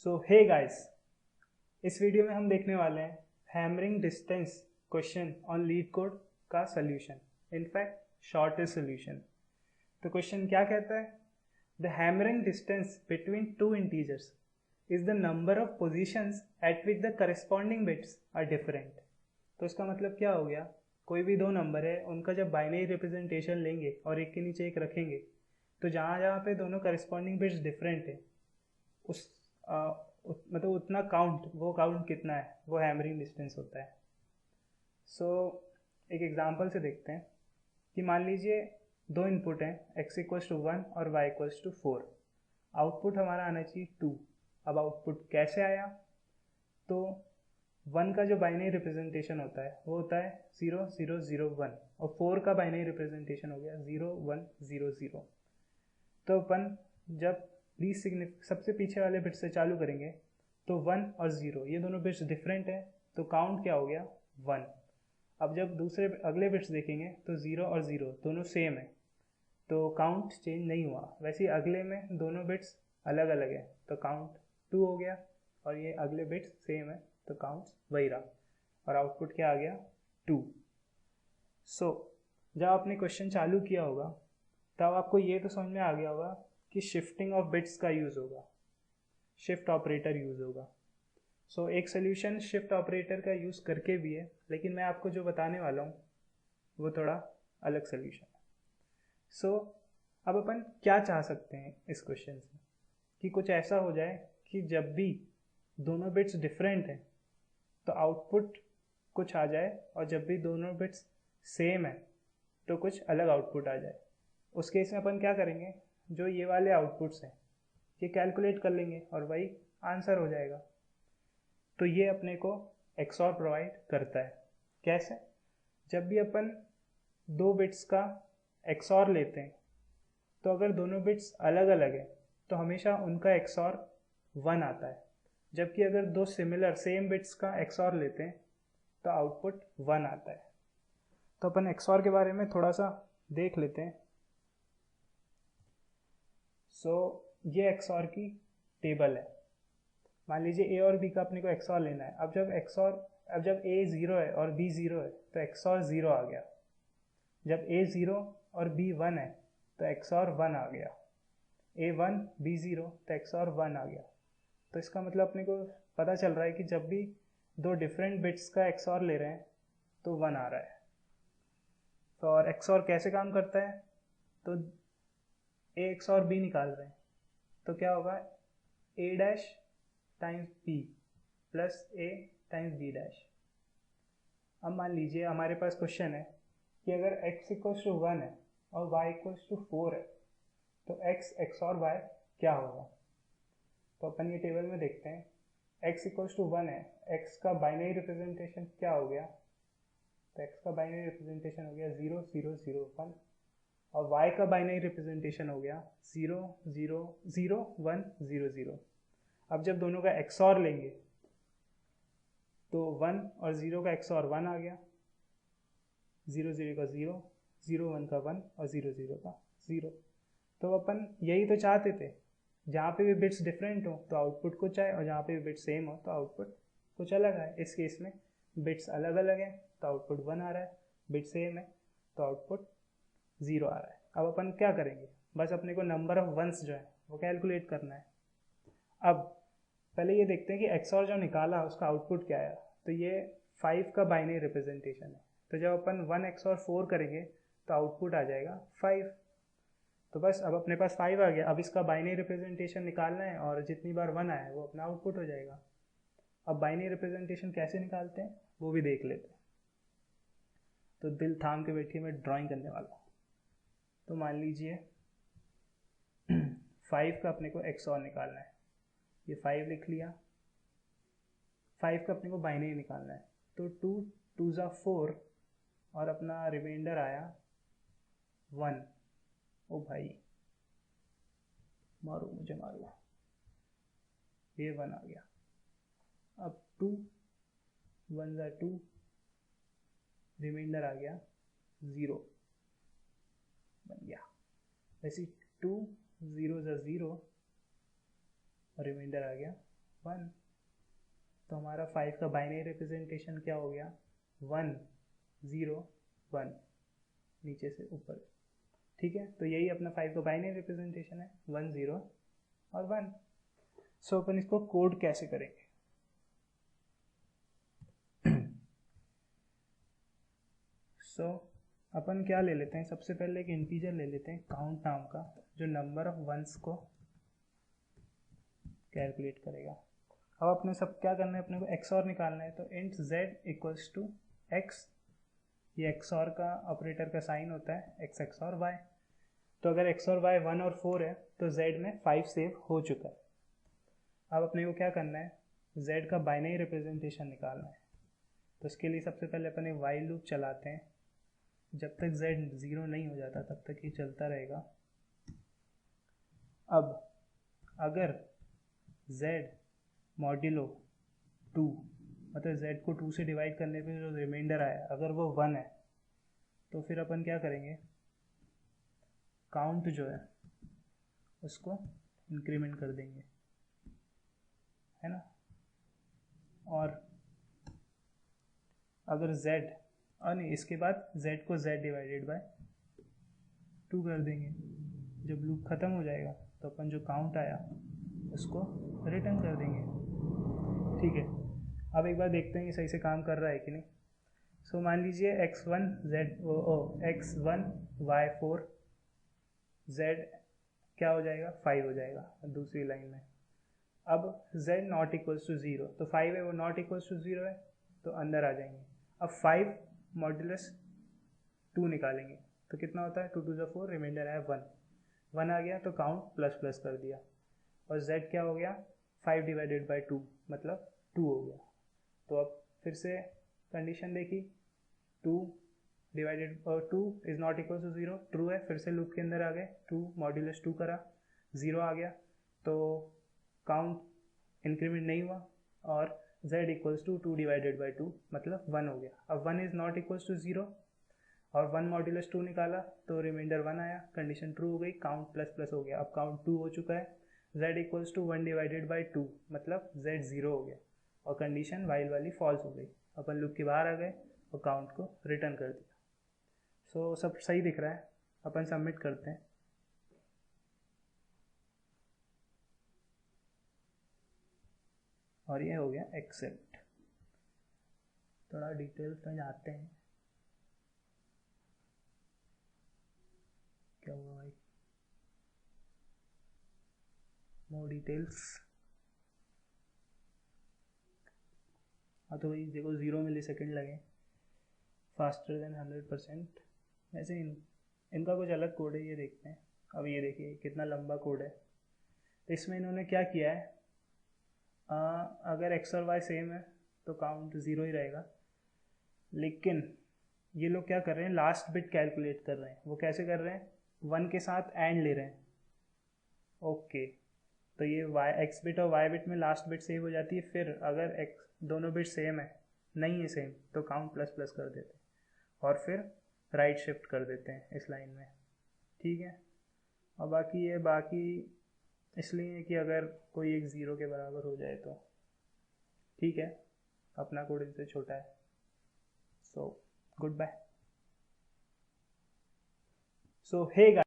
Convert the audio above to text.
सो hey guys, इस video में हम देखने वाले हैं hamming distance question on LeetCode का सोल्यूशन, इनफैक्ट शॉर्टेस्ट सोल्यूशन। तो क्वेश्चन क्या कहता है? The hamming distance between two integers is the number of positions at which the corresponding bits are different. तो इसका मतलब क्या हो गया? कोई भी दो नंबर है, उनका जब बाइनरी रिप्रेजेंटेशन लेंगे और एक के नीचे एक रखेंगे, तो जहाँ जहाँ पे दोनों करस्पॉन्डिंग बिट्स डिफरेंट है उस मतलब उतना काउंट कितना है, वो हैमरिंग डिस्टेंस होता है। सो एक एग्जांपल से देखते हैं कि मान लीजिए दो इनपुट हैं, x इक्वल्स टू 1 और y इक्वल्स टू 4। आउटपुट हमारा आना चाहिए 2। अब आउटपुट कैसे आया? तो 1 का जो बाइनरी रिप्रेजेंटेशन होता है वो होता है 0 0 0 1 और 4 का बाइनरी रिप्रेजेंटेशन हो गया 0 1 0 0। तो अपन जब लीस्ट सबसे पीछे वाले बिट से चालू करेंगे तो 1 और 0 ये दोनों बिट्स डिफरेंट है, तो काउंट क्या हो गया? 1। अब जब दूसरे अगले बिट्स देखेंगे तो 0 और 0 दोनों सेम है, तो काउंट चेंज नहीं हुआ। वैसे ही अगले में दोनों बिट्स अलग अलग है तो काउंट 2 हो गया, और ये अगले बिट्स सेम है तो काउंट वही रहा, और आउटपुट क्या आ गया? 2। सो जब आपने क्वेश्चन चालू किया होगा तब आपको ये तो समझ में आ गया होगा कि शिफ्टिंग ऑफ बिट्स का यूज़ होगा, शिफ्ट ऑपरेटर यूज़ होगा। सो एक सोल्यूशन शिफ्ट ऑपरेटर का यूज़ करके भी है, लेकिन मैं आपको जो बताने वाला हूँ वो थोड़ा अलग सोल्यूशन है। सो अब अपन क्या चाह सकते हैं इस क्वेश्चन से कि कुछ ऐसा हो जाए कि जब भी दोनों बिट्स डिफरेंट हैं तो आउटपुट कुछ आ जाए, और जब भी दोनों बिट्स सेम है तो कुछ अलग आउटपुट आ जाए। उस केस में अपन क्या करेंगे, जो ये वाले आउटपुट्स हैं ये कैलकुलेट कर लेंगे और वही आंसर हो जाएगा। तो ये अपने को XOR प्रोवाइड करता है। कैसे? जब भी अपन दो बिट्स का XOR लेते हैं तो अगर दोनों बिट्स अलग अलग है तो हमेशा उनका XOR 1 आता है, जबकि अगर दो सिमिलर सेम बिट्स का XOR लेते हैं तो आउटपुट 1 आता है। तो अपन XOR के बारे में थोड़ा सा देख लेते हैं। सो ये XOR की टेबल है। मान लीजिए A और B का अपने को XOR लेना है। अब जब A 0 है और B 0 है तो XOR 0 आ गया। जब A 0 और B 1 है तो XOR 1 आ गया। A 1 B 0 तो XOR 1 आ गया। तो इसका मतलब अपने को पता चल रहा है कि जब भी दो डिफरेंट बिट्स का XOR ले रहे हैं तो 1 आ रहा है। तो और XOR कैसे काम करता है? तो A XOR B निकाल रहे हैं तो क्या होगा? A dash times B plus A times B dash. अब मान लीजिए हमारे पास क्वेश्चन है कि अगर x इक्वल्स टू 1 है और y इक्वल्स टू 4 है तो x XOR y क्या होगा? तो अपन ये टेबल में देखते हैं। x इक्वल्स टू 1 है, x का बाइनरी रिप्रेजेंटेशन क्या हो गया? तो x का बाइनरी रिप्रेजेंटेशन हो गया 0 0 0 1, और y का बाइनरी रिप्रेजेंटेशन हो गया 0 0 0 1 0 0। अब जब दोनों का XOR लेंगे तो 1 और 0 का XOR 1 आ गया, 0 0 का 0, 0 1 का 1 और 0 0 का 0। तो अपन यही तो चाहते थे, जहाँ पे भी बिट्स डिफरेंट हो तो आउटपुट कुछ आए, और जहाँ पे भी बिट्स सेम हो तो आउटपुट कुछ अलग आए। इस केस में बिट्स अलग अलग हैं तो आउटपुट 1 आ रहा है, बिट सेम है तो आउटपुट 0 आ रहा है। अब अपन क्या करेंगे? बस अपने को नंबर ऑफ वंस जो है वो कैलकुलेट करना है। अब पहले ये देखते हैं कि XOR जो निकाला उसका आउटपुट क्या आया। तो ये 5 का बाइनरी रिप्रेजेंटेशन है, तो जब अपन 1 XOR 4 करेंगे तो आउटपुट आ जाएगा 5। तो बस अब अपने पास 5 आ गया। अब इसका बाइनरी रिप्रेजेंटेशन निकालना है और जितनी बार 1 आया वो अपना आउटपुट हो जाएगा। अब बाइनरी रिप्रेजेंटेशन कैसे निकालते हैं वो भी देख लेते हैं। तो दिल थाम के बैठिए, मैं ड्राइंग करने वाला हूँ। तो मान लीजिए 5 का अपने को XOR निकालना है, ये 5 लिख लिया। 5 का अपने को बाइनरी निकालना है तो 2 2 ज़ा 4 और अपना रिमाइंडर आया 1। ओ भाई मारो मुझे मारो, ये 1 आ गया। अब 2 1 ज़ा 2, रिमाइंडर आ गया 0 बन गया। वैसे 2 0 ज़ा 0 और रिमाइंडर आ गया 1। तो हमारा 5 का बाइनरी रिप्रेजेंटेशन क्या हो गया, 1 0 1, नीचे से ऊपर। ठीक है, तो यही अपना 5 का बाइनरी रिप्रेजेंटेशन है, 1 0 और 1। सो अपन इसको कोड कैसे करेंगे। सो अपन क्या ले लेते हैं, सबसे पहले एक इंटीजर ले लेते हैं काउंट नाम का, जो नंबर ऑफ वंस को कैलकुलेट करेगा। अब अपने सब क्या करना है, अपने को XOR निकालना है। तो int z equals to x, ये XOR का ऑपरेटर का साइन होता है, x XOR y। तो अगर XOR y 1 और 4 है तो z में 5 सेव हो चुका है। अब अपने को क्या करना है, z का बाइनरी रिप्रेजेंटेशन निकालना है। तो इसके लिए सबसे पहले अपन एक while लूप चलाते हैं, जब तक z 0 नहीं हो जाता तब तक ये चलता रहेगा। अब अगर z मॉड्यूलो 2, मतलब z को 2 से डिवाइड करने पे जो रिमाइंडर आया अगर वो 1 है, तो फिर अपन क्या करेंगे, काउंट जो है उसको इंक्रीमेंट कर देंगे, है ना। और अगर z, और नहीं, इसके बाद z को z डिवाइडेड बाय 2 कर देंगे। जब लूप ख़त्म हो जाएगा तो अपन जो काउंट आया उसको रिटर्न कर देंगे। ठीक है, अब एक बार देखते हैं ये सही से काम कर रहा है कि नहीं। सो मान लीजिए x1 y4 z क्या हो जाएगा, 5 हो जाएगा दूसरी लाइन में। अब z नॉट इक्वल्स टू 0, तो 5 है वो नॉट इक्वल्स टू 0 है, तो अंदर आ जाएंगे। अब 5 मॉड्यूलस 2 निकालेंगे तो कितना होता है, 2 2 4, रिमाइंडर है 1 आ गया, तो काउंट प्लस प्लस कर दिया। और z क्या हो गया, 5 डिवाइडेड बाई 2 मतलब 2 हो गया। तो अब फिर से कंडीशन देखी, 2 divided 2 is not equal to 0, true है। फिर से लूप के अंदर आ गए, 2 मॉड्यूलस 2 करा, 0 आ गया, तो काउंट इंक्रीमेंट नहीं हुआ। और z equals to 2 divided by 2 मतलब 1 हो गया। अब 1 इज नॉट इक्वल्स टू 0 और 1 मॉड्यूलस 2 निकाला तो रिमाइंडर 1 आया, कंडीशन ट्रू हो गई, काउंट प्लस प्लस हो गया। अब काउंट 2 हो चुका है, z equals to 1 divided by 2 मतलब z 0 हो गया और कंडीशन वाइल वाली फॉल्स हो गई। अपन लूप के बाहर आ गए और काउंट को रिटर्न कर दिया। सो सब सही दिख रहा है, अपन सबमिट करते हैं। और ये हो गया एक्सेप्ट। थोड़ा डिटेल्स में जाते हैं, क्या हुआ भाई, मोर डिटेल्स। हाँ तो भाई देखो 0 मिली सेकेंड लगे, फास्टर देन 100%। वैसे इनका कुछ अलग कोड है, ये देखते हैं। अब ये देखिए कितना लंबा कोड है। तो इसमें इन्होंने क्या किया है, अगर x और y सेम है तो काउंट 0 ही रहेगा, लेकिन ये लोग क्या कर रहे हैं, लास्ट बिट कैलकुलेट कर रहे हैं। वो कैसे कर रहे हैं, 1 के साथ एंड ले रहे हैं। ओके, तो ये x बिट और y बिट में लास्ट बिट सेव हो जाती है। फिर अगर x दोनों बिट सेम है, नहीं है सेम, तो काउंट प्लस प्लस कर देते हैं और फिर राइट शिफ्ट कर देते हैं इस लाइन में। ठीक है, और बाकी ये बाकी इसलिए कि अगर कोई एक 0 के बराबर हो जाए तो ठीक है, अपना कोड इनसे छोटा है। So good bye. सो हे